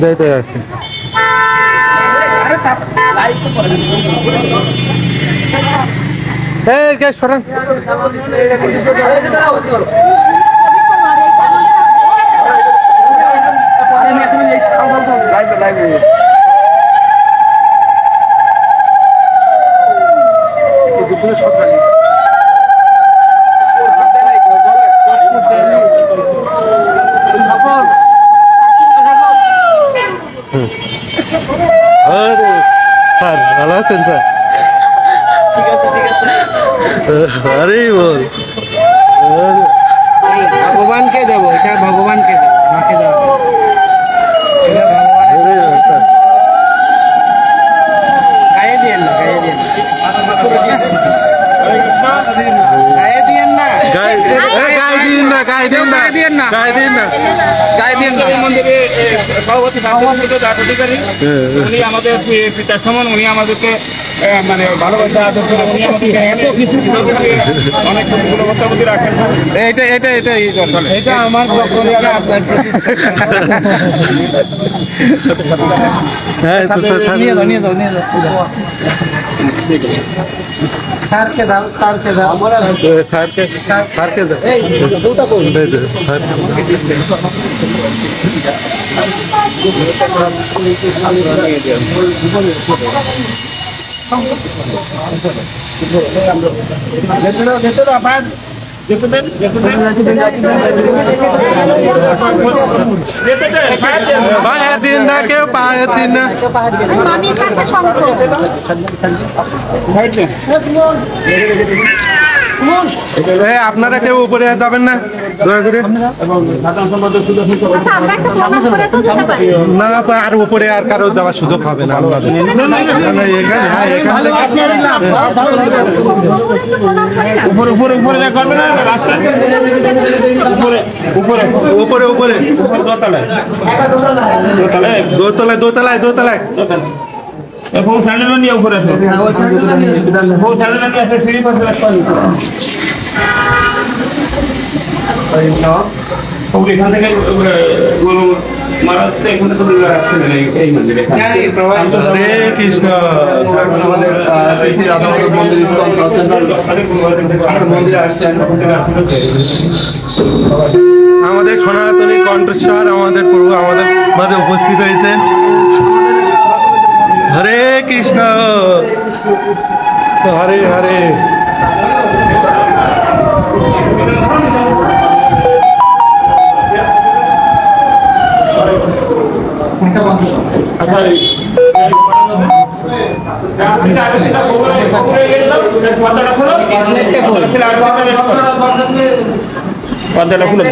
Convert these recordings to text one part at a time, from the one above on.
যাইতে আছে গ্যাস সরান স্যার ভালো আছেন স্যার আরে বল ভগবানকে দেবো, এটা ভগবানকে দেবো, মাকে দেবো। গায়ে দিয়েন না, গায়ে দিয়েন গায়ে দিয়েন না, গায়ে দিন না, গায়ে দিন না, গায়ে দিন না, গায়ে দিন না। মন্দিরে সভাপতি অধিকারী উনি আমাদের পিতার সমান, উনি আমাদেরকে মানে ভালোবাসা আদর করে উনি আমাদেরকে অনেক গুণবত্তা বুদ্ধি রাখেন। এটা আমার পক্ষ থেকে আপনার প্রতি হ্যাঁ স্যারকে দাও, স্যারকে দাও। স্যারকে স্যারকে পায়ে দিন না, কেউ পায়ে দিন না। আপনারা কেউ উপরে যাবেন না দয়া করে না, আর উপরে আর কারো যাওয়ার সুযোগ হবে না আপনাদের উপরে উপরে দোতলায় দোতলায় দোতলায় বউ স্যান্ডেল নিয়ে উপরে আসো, বউ স্যান্ডেল নিয়ে আসে ফ্রি পাশে এখান থেকে মারাতে এখান থেকে এই মন্দিরে। হরে কৃষ্ণ। আমাদের শ্রী রাধা মাধব মন্দির ইসকন মন্দিরে আসছেন। আমাদের সনাতনী কণ্ঠস্বর আমাদের প্রভু আমাদের মাঝে উপস্থিত হয়েছেন। হরে কৃষ্ণ হরে হরে। পর্দাটা খুলে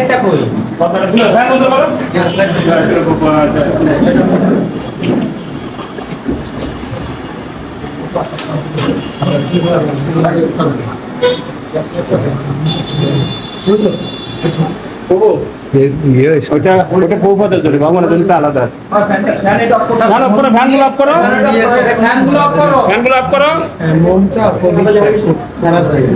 ওটা পৌঁছাতে চলে ভগবানের জন্য আলাদা। ফ্যানগুলো অফ করো, ফ্যানগুলো অফ করো। মনটা খারাপ থাকে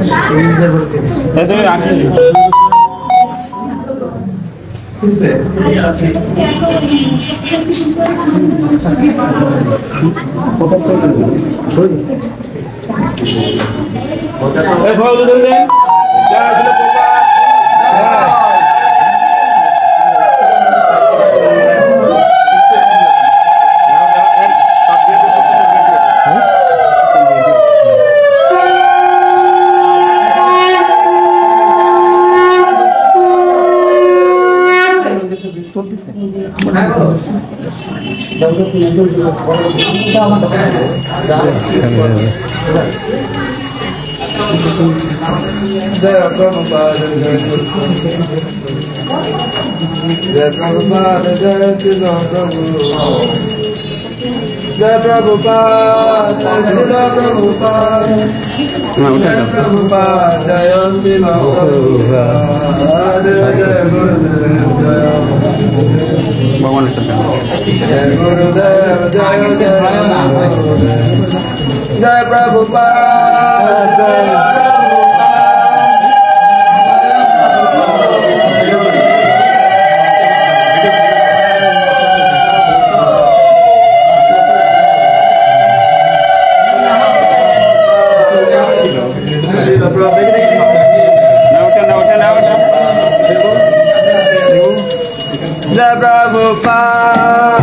जय प्रभुपाद जय प्रभुपाद जय श्री प्रभु जय प्रभुपाद जय प्रभुपाद जय प्रभुपाद जय श्री प्रभुपाद जय गुरुदेव जय गुरुदेव जय प्रभुपाद जय প্রভুপাদ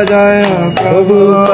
জয় প্রভুপাদ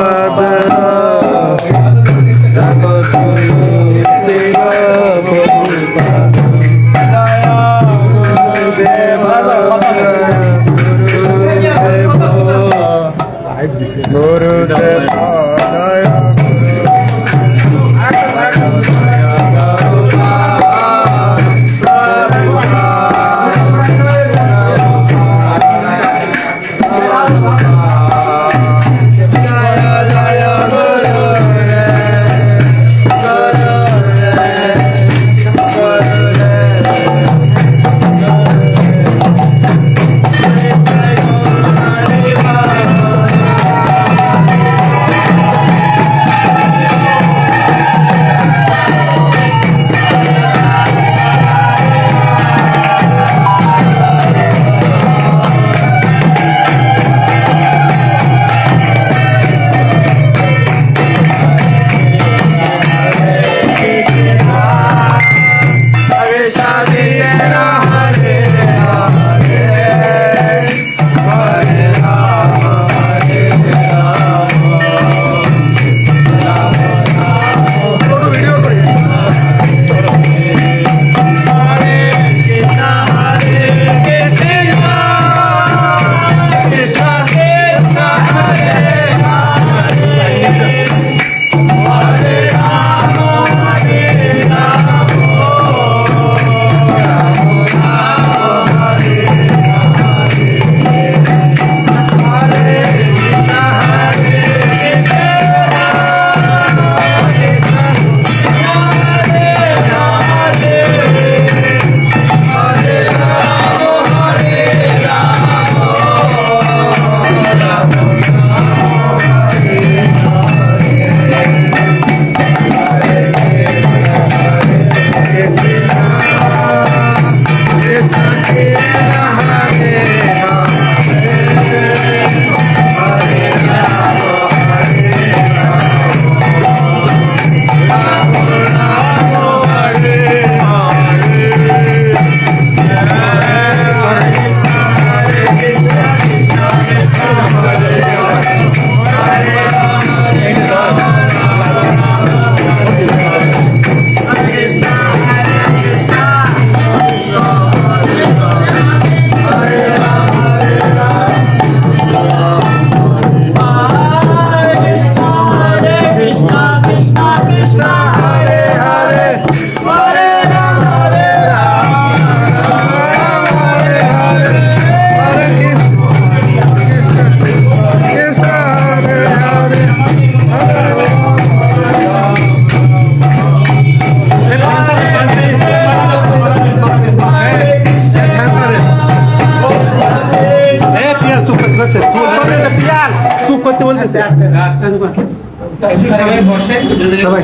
সবাই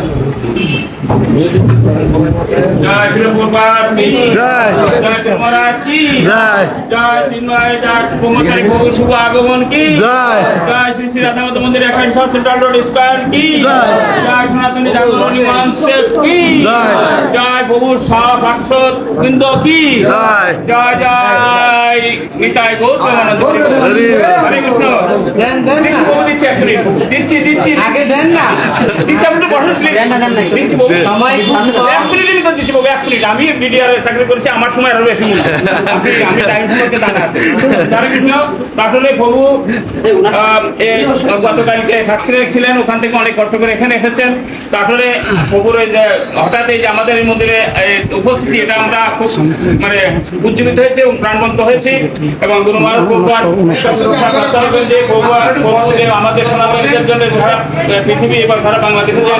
জয় প্রভুপাদ কি জয়। জয় মহারাজ কি জয়। জয় চিন্ময় জয় প্রমোটারি বহু শুভ আগমন কি জয়। জয় শ্রী শ্রী রাধামাধব মন্দির 107 সেন্ট্রাল রোড স্কয়ার কি জয়। জয় সনাতনী জাগরণী মঞ্চে কি জয়। জয় বহু পার্শ্বদ বৃন্দ কি জয়। জয় জয় নিতাই গৌর প্রেমানন্দ হরি বল। হরে কৃষ্ণ দিচ্ছি বহু দিচ্ছি এক মিনিট দিচ্ছি দিচ্ছি আগে দেন না দিচ্ছি আপনি বসুন please। দিচ্ছি বহু সময় কম কম। এক মিনিট তো দিচ্ছি বাবু, এক মিনিট। আমি মিডিয়ার চাকরি করেছি, আমার সময় আরো বেশি মনে হয়। আমি টাইম সম্পর্কে জানা আছে। হরে কৃষ্ণ। তাহলে প্রভু গতকালকে সাক্ষী ছিলেন, ওখান থেকে অনেক কষ্ট করে এখানে এসেছেন। তারপরে প্রভুর এই যে হঠাৎ এই যে আমাদের এই মন্দিরে উপস্থিতি, এটা আমরা খুব মানে উজ্জীবিত হয়েছে এবং প্রাণবন্ত হয়েছি। এবং গুরু মহারাজ প্রভু যে প্রভু আমাদের সনাতনীদের জন্য পৃথিবী এবং সারা বাংলাদেশে যে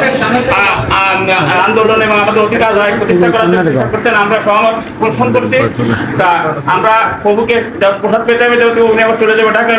আন্দোলন এবং আমাদের অধিকার রায় প্রতিষ্ঠা করার জন্য চেষ্টা করছেন, আমরা সহমত পোষণ করছি। তা আমরা প্রভুকে প্রসাদ পেতে পেতে উনি আবার চলে যাবো ঢাকা।